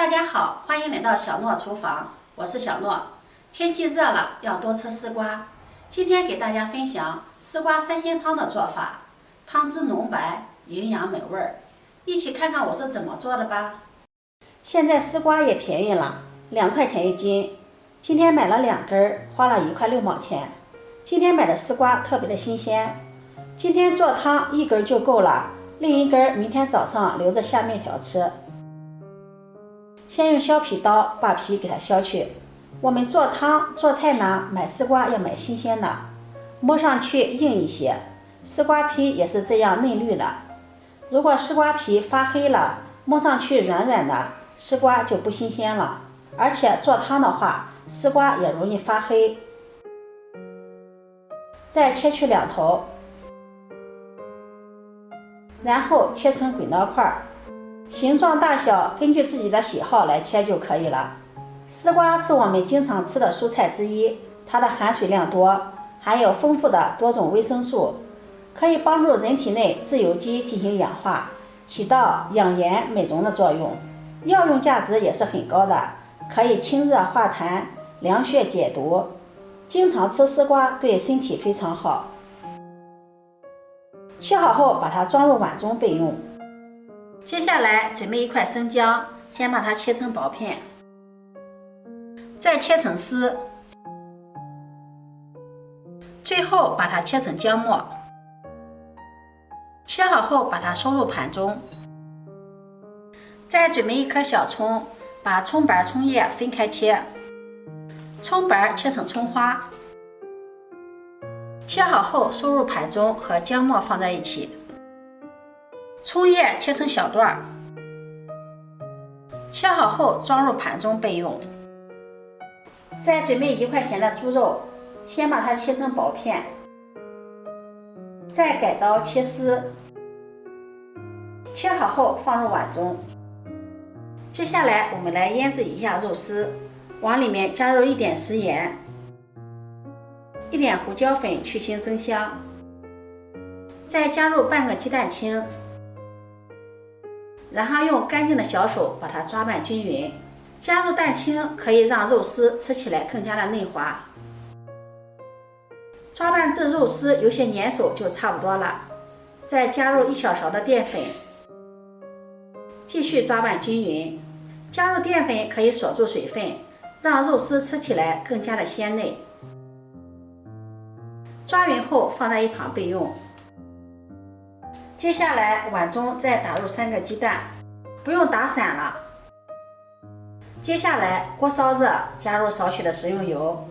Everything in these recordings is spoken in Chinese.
大家好，欢迎来到小诺厨房，我是小诺。天气热了，要多吃丝瓜。今天给大家分享丝瓜三鲜汤的做法，汤汁浓白，营养美味儿。一起看看我是怎么做的吧。现在丝瓜也便宜了，2块钱一斤。今天买了2根，花了1块6毛钱。今天买的丝瓜特别的新鲜，今天做汤1根就够了，另1根明天早上留着下面条吃。先用削皮刀把皮给它削去。我们做汤做菜呢，买丝瓜要买新鲜的，摸上去硬一些，丝瓜皮也是这样嫩绿的。如果丝瓜皮发黑了，摸上去软软的，丝瓜就不新鲜了。而且做汤的话，丝瓜也容易发黑。再切去2头，然后切成滚刀块，形状大小根据自己的喜好来切就可以了。丝瓜是我们经常吃的蔬菜之一，它的含水量多，含有丰富的多种维生素，可以帮助人体内自由基进行氧化，起到养颜美容的作用。药用价值也是很高的，可以清热化痰、凉血解毒。经常吃丝瓜对身体非常好。切好后把它装入碗中备用。接下来准备1块生姜，先把它切成薄片，再切成丝，最后把它切成姜末。切好后把它收入盘中。再准备1颗小葱，把葱瓣、葱叶分开切，葱瓣切成葱花。切好后收入盘中，和姜末放在一起。葱叶切成小段，切好后装入盘中备用。再准备1块钱的猪肉，先把它切成薄片，再改刀切丝，切好后放入碗中。接下来我们来腌制一下肉丝，往里面加入1点食盐，1点胡椒粉去腥增香，再加入半个鸡蛋清，然后用干净的小手把它抓拌均匀。加入蛋清可以让肉丝吃起来更加的嫩滑。抓拌至肉丝有些粘手就差不多了，再加入1小勺的淀粉，继续抓拌均匀。加入淀粉可以锁住水分，让肉丝吃起来更加的鲜嫩。抓匀后放在一旁备用。接下来碗中再打入3个鸡蛋，不用打散了。接下来锅烧热，加入少许的食用油，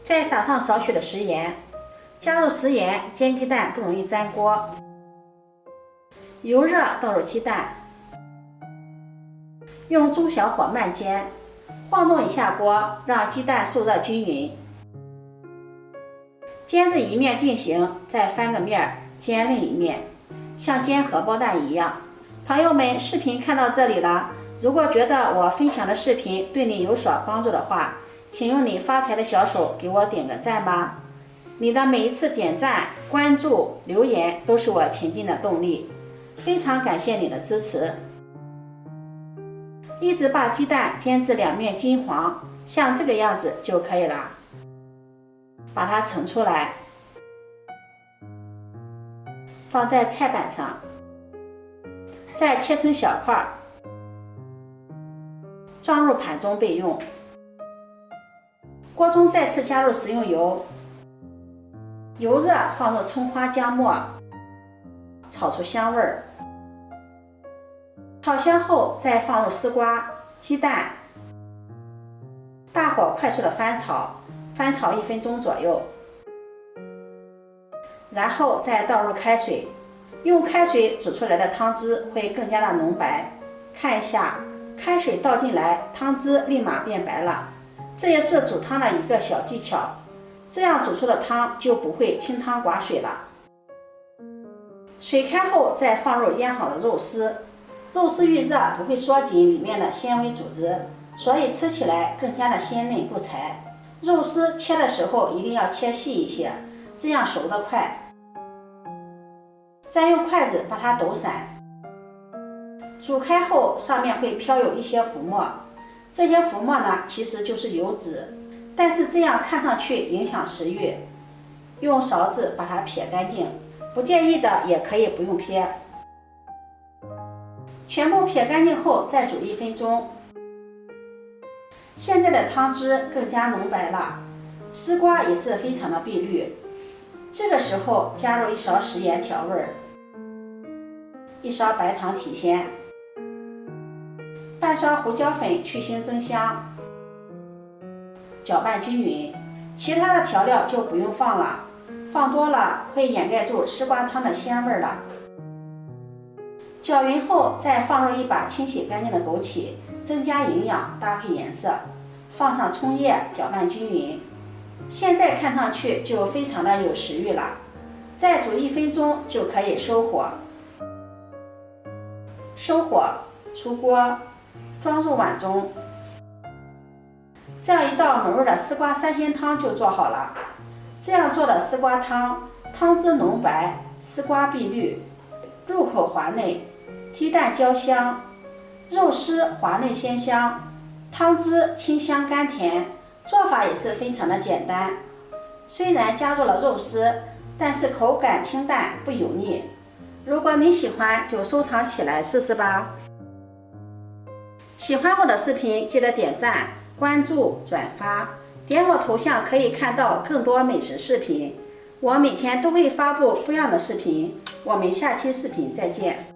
再撒上少许的食盐，加入食盐煎鸡蛋不容易粘锅。油热倒入鸡蛋，用中小火慢煎，晃动一下锅，让鸡蛋受热均匀。煎至一面定型，再翻个面煎另一面，像煎荷包蛋一样。朋友们，视频看到这里了，如果觉得我分享的视频对你有所帮助的话，请用你发财的小手给我点个赞吧。你的每一次点赞、关注、留言都是我前进的动力，非常感谢你的支持。一直把鸡蛋煎至2面金黄，像这个样子就可以了。把它盛出来，放在菜板上，再切成小块，装入盘中备用。锅中再次加入食用油，油热放入葱花、姜末，炒出香味儿。炒香后再放入丝瓜、鸡蛋，大火快速的翻炒1分钟左右，然后再倒入开水，用开水煮出来的汤汁会更加的浓白。看一下，开水倒进来，汤汁立马变白了，这也是煮汤的一个小技巧，这样煮出的汤就不会清汤寡水了。水开后再放入腌好的肉丝，肉丝遇热不会缩紧里面的纤维组织，所以吃起来更加的鲜嫩不柴。肉丝切的时候一定要切细一些，这样熟得快。再用筷子把它抖散，煮开后上面会飘有一些浮沫，这些浮沫呢其实就是油脂，但是这样看上去影响食欲，用勺子把它撇干净，不介意的也可以不用撇。全部撇干净后再煮1分钟。现在的汤汁更加浓白了，丝瓜也是非常的碧绿。这个时候加入1勺食盐调味，1勺白糖提鲜，半勺胡椒粉去腥增香，搅拌均匀。其他的调料就不用放了，放多了会掩盖住丝瓜汤的鲜味了。搅匀后再放入1把清洗干净的枸杞，增加营养，搭配颜色。放上葱叶，搅拌均匀。现在看上去就非常的有食欲了。再煮1分钟就可以收火。收火，出锅，装入碗中。这样一道美味的丝瓜3鲜汤就做好了。这样做的丝瓜汤，汤汁浓白，丝瓜碧绿，入口滑嫩，鸡蛋焦香，肉丝滑嫩鲜香，汤汁清香甘甜。做法也是非常的简单，虽然加入了肉丝，但是口感清淡不油腻。如果你喜欢，就收藏起来试试吧。喜欢我的视频记得点赞、关注、转发，点我头像可以看到更多美食视频。我每天都会发布不一样的视频，我们下期视频再见。